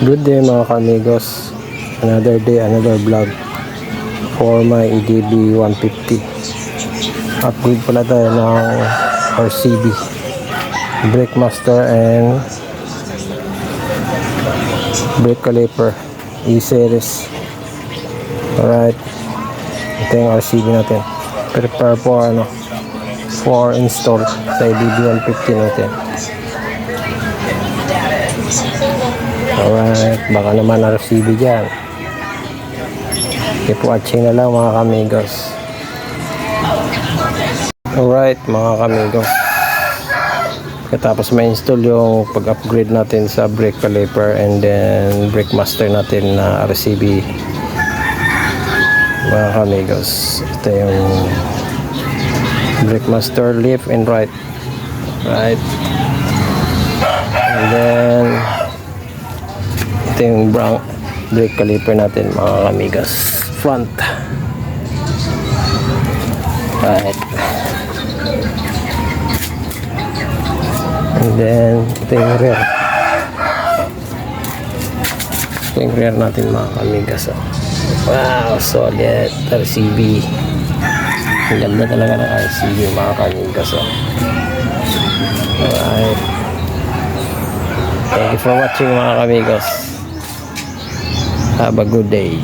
Good day mga kamigos. Another day, another vlog for my EDB 150. Upgrade pala tayo ng RCB brake master and brake caliper E-series. Alright, ito yung RCB natin. Prepare for install sa EDB 150 natin. Alright, baka naman RCB dyan. Keep watching na lang mga kamigos. Alright mga kamigos, katapos ma-install yung pag-upgrade natin sa brake caliper and then brake master natin na RCB mga kamigos. Ito yung brake master left and right, right, and then ito yung brake caliper natin mga kamigos, front, right, and then ito yung rear. Ito yung rear natin mga kamigos. Wow, solid RCB. Ang ganda talaga ng RCB mga kamigos. Alright, thank you for watching mga kamigos. Have a good day.